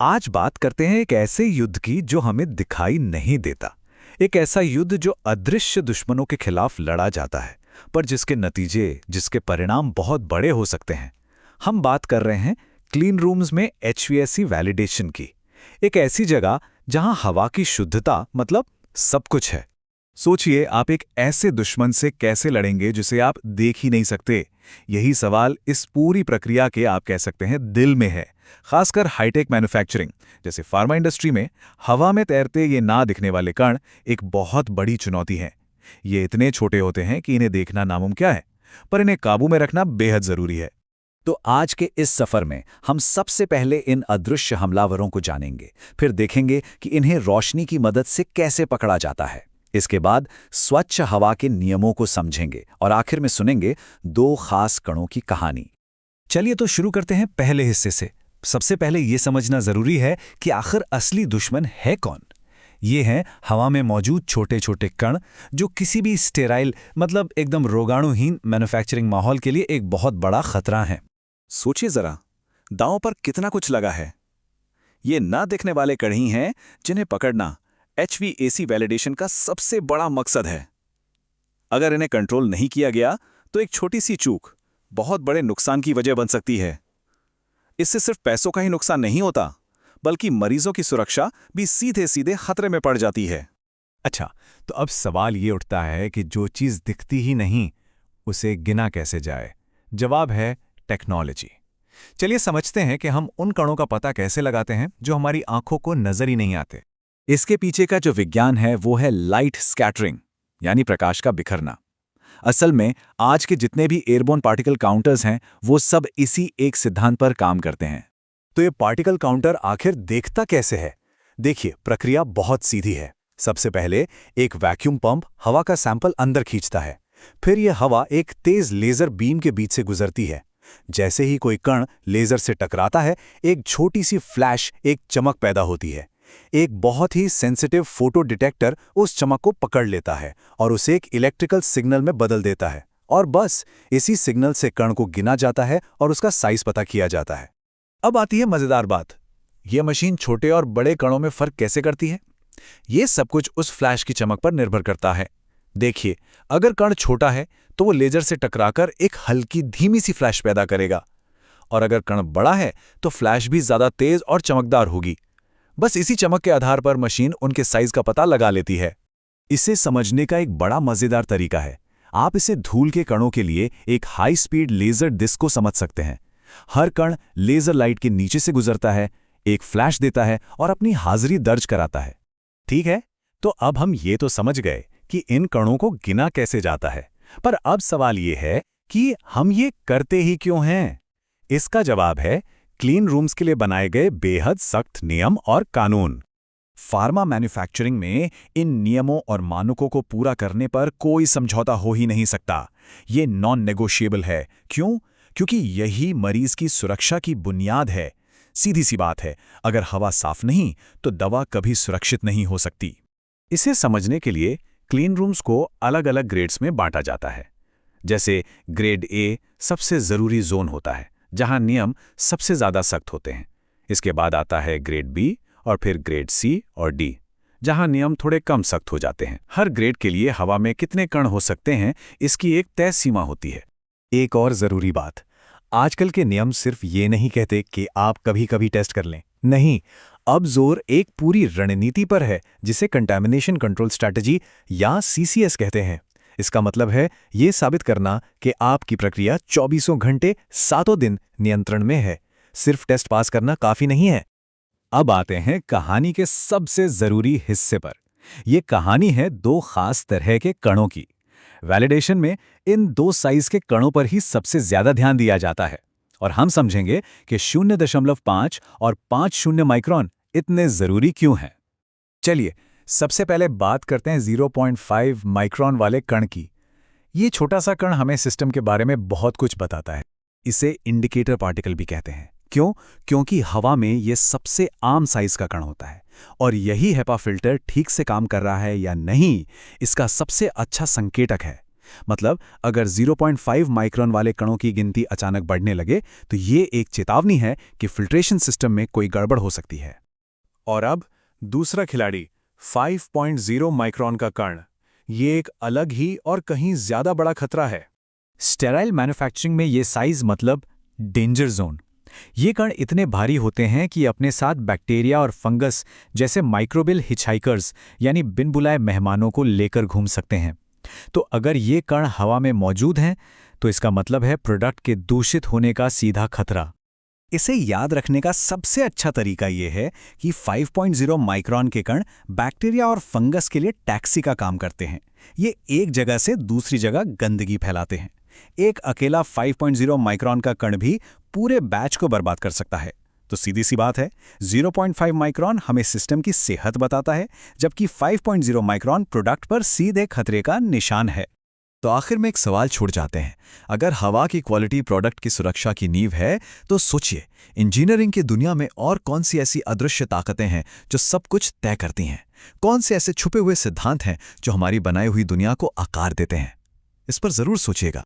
आज बात करते हैं एक ऐसे युद्ध की जो हमें दिखाई नहीं देता। एक ऐसा युद्ध जो अदृश्य दुश्मनों के खिलाफ लड़ा जाता है, पर जिसके नतीजे, जिसके परिणाम बहुत बड़े हो सकते हैं। हम बात कर रहे हैं क्लीन रूम्स में एचवीएसी वैलिडेशन की। एक ऐसी जगह जहां हवा की शुद्धता मतलब सब कुछ है। सोचिए, आप एक ऐसे दुश्मन से कैसे लड़ेंगे जिसे आप देख ही नहीं सकते। यही सवाल इस पूरी प्रक्रिया के आप कह सकते हैं दिल में है। खासकर हाईटेक मैन्युफैक्चरिंग जैसे फार्मा इंडस्ट्री में हवा में तैरते ये ना दिखने वाले कण एक बहुत बड़ी चुनौती हैं। ये इतने छोटे होते हैं कि इन्हें देखना नामुमकिन है, पर इन्हें काबू में रखना बेहद जरूरी है। तो आज के इस सफर में हम सबसे पहले इन अदृश्य हमलावरों को जानेंगे, फिर देखेंगे कि इन्हें रोशनी की मदद से कैसे पकड़ा जाता है। इसके बाद स्वच्छ हवा के नियमों को समझेंगे और आखिर में सुनेंगे दो खास कणों की कहानी। चलिए तो शुरू करते हैं पहले हिस्से से। सबसे पहले ये समझना जरूरी है कि आखिर असली दुश्मन है कौन। ये हैं हवा में मौजूद छोटे छोटे कण जो किसी भी स्टेराइल मतलब एकदम रोगाणुहीन मैन्युफैक्चरिंग माहौल के लिए एक बहुत बड़ा खतरा है। सोचिए जरा, दांव पर कितना कुछ लगा है। ये ना दिखने वाले कण ही हैं जिन्हें पकड़ना एचवीएसी वैलिडेशन का सबसे बड़ा मकसद है। अगर इन्हें कंट्रोल नहीं किया गया तो एक छोटी सी चूक बहुत बड़े नुकसान की वजह बन सकती है। इससे सिर्फ पैसों का ही नुकसान नहीं होता, बल्कि मरीजों की सुरक्षा भी सीधे सीधे खतरे में पड़ जाती है। अच्छा, तो अब सवाल ये उठता है कि जो चीज़ दिखती ही नहीं, उसे गिना कैसे जाए? जवाब है टेक्नोलॉजी। चलिए समझते हैं कि हम उन कणों का पता कैसे लगाते हैं जो हमारी आंखों को नजर ही नहीं आते। इसके पीछे का जो विज्ञान है वो है लाइट स्कैटरिंग, यानी प्रकाश का बिखरना। असल में आज के जितने भी एयरबोर्न पार्टिकल काउंटर्स हैं वो सब इसी एक सिद्धांत पर काम करते हैं। तो ये पार्टिकल काउंटर आखिर देखता कैसे है? देखिए, प्रक्रिया बहुत सीधी है। सबसे पहले एक वैक्यूम पंप हवा का सैंपल अंदर खींचता है। फिर यह हवा एक तेज लेजर बीम के बीच से गुजरती है। जैसे ही कोई कण लेजर से टकराता है, एक छोटी सी फ्लैश, एक चमक पैदा होती है। एक बहुत ही सेंसिटिव फोटो डिटेक्टर उस चमक को पकड़ लेता है और उसे एक इलेक्ट्रिकल सिग्नल में बदल देता है। और बस इसी सिग्नल से कण को गिना जाता है और उसका साइज पता किया जाता है। अब आती है मजेदार बात। यह मशीन छोटे और बड़े कणों में फर्क कैसे करती है? यह सब कुछ उस फ्लैश की चमक पर निर्भर करता है। देखिए, अगर कण छोटा है तो वो लेजर से टकराकर एक हल्की धीमी सी फ्लैश पैदा करेगा, और अगर कण बड़ा है तो फ्लैश भी ज्यादा तेज और चमकदार होगी। बस इसी चमक के आधार पर मशीन उनके साइज का पता लगा लेती है। इसे समझने का एक बड़ा मजेदार तरीका है। आप इसे धूल के कणों के लिए एक हाई स्पीड लेजर डिस्क को समझ सकते हैं। हर कण लेजर लाइट के नीचे से गुजरता है, एक फ्लैश देता है और अपनी हाजिरी दर्ज कराता है। ठीक है, तो अब हम ये तो समझ गए कि इन कणों को गिना कैसे जाता है, पर अब सवाल ये है कि हम ये करते ही क्यों हैं? इसका जवाब है क्लीन रूम्स के लिए बनाए गए बेहद सख्त नियम और कानून। फार्मा मैन्युफैक्चरिंग में इन नियमों और मानकों को पूरा करने पर कोई समझौता हो ही नहीं सकता। ये नॉन नेगोशिएबल है। क्यों? क्योंकि यही मरीज की सुरक्षा की बुनियाद है। सीधी सी बात है, अगर हवा साफ नहीं तो दवा कभी सुरक्षित नहीं हो सकती। इसे समझने के लिए क्लीन रूम्स को अलग अलग ग्रेड्स में बांटा जाता है। जैसे ग्रेड ए सबसे जरूरी जोन होता है, जहां नियम सबसे ज्यादा सख्त होते हैं। इसके बाद आता है ग्रेड बी और फिर ग्रेड सी और डी, जहां नियम थोड़े कम सख्त हो जाते हैं। हर ग्रेड के लिए हवा में कितने कण हो सकते हैं, इसकी एक तय सीमा होती है। एक और जरूरी बात, आजकल के नियम सिर्फ ये नहीं कहते कि आप कभी कभी टेस्ट कर लें। नहीं, अब जोर एक पूरी रणनीति पर है जिसे कंटैमिनेशन कंट्रोल स्ट्रैटेजी या सीसीएस कहते हैं। इसका मतलब है ये साबित करना कि आपकी प्रक्रिया 24 घंटे 7 दिन नियंत्रण में है। सिर्फ टेस्ट पास करना काफी नहीं है। अब आते हैं कहानी के सबसे जरूरी हिस्से पर। यह कहानी है दो खास तरह के कणों की। वैलिडेशन में इन दो साइज के कणों पर ही सबसे ज्यादा ध्यान दिया जाता है, और हम समझेंगे कि 0.5 और 50 माइक्रोन इतने जरूरी क्यों हैं। चलिए सबसे पहले बात करते हैं 0.5 माइक्रोन वाले कण की। ये छोटा सा कण हमें सिस्टम के बारे में बहुत कुछ बताता है। इसे इंडिकेटर पार्टिकल भी कहते हैं। क्यों? क्योंकि हवा में ये सबसे आम साइज का कण होता है, और यही हेपा फिल्टर ठीक से काम कर रहा है या नहीं, इसका सबसे अच्छा संकेतक है। मतलब अगर 0.5 माइक्रोन वाले कणों की गिनती अचानक बढ़ने लगे तो ये एक चेतावनी है कि फिल्ट्रेशन सिस्टम में कोई गड़बड़ हो सकती है। और अब दूसरा खिलाड़ी 5.0 माइक्रोन का कण। ये एक अलग ही और कहीं ज्यादा बड़ा खतरा है। स्टेराइल मैन्युफैक्चरिंग में ये साइज मतलब डेंजर जोन। ये कण इतने भारी होते हैं कि अपने साथ बैक्टीरिया और फंगस जैसे माइक्रोबियल हिचहाइकर्स यानी बिन बुलाए मेहमानों को लेकर घूम सकते हैं। तो अगर ये कण हवा में मौजूद हैं तो इसका मतलब है प्रोडक्ट के दूषित होने का सीधा खतरा। इसे याद रखने का सबसे अच्छा तरीका यह है कि 5.0 माइक्रोन के कण बैक्टीरिया और फंगस के लिए टैक्सी का काम करते हैं। ये एक जगह से दूसरी जगह गंदगी फैलाते हैं। एक अकेला 5.0 माइक्रोन का कण भी पूरे बैच को बर्बाद कर सकता है। तो सीधी सी बात है, 0.5 माइक्रोन हमें सिस्टम की सेहत बताता है, जबकि 5.0 माइक्रोन प्रोडक्ट पर सीधे खतरे का निशान है। तो आखिर में एक सवाल छोड़ जाते हैं, अगर हवा की क्वालिटी प्रोडक्ट की सुरक्षा की नींव है तो सोचिए इंजीनियरिंग की दुनिया में और कौन सी ऐसी अदृश्य ताकतें हैं जो सब कुछ तय करती हैं। कौन से ऐसे छुपे हुए सिद्धांत हैं जो हमारी बनाई हुई दुनिया को आकार देते हैं। इस पर जरूर सोचिएगा।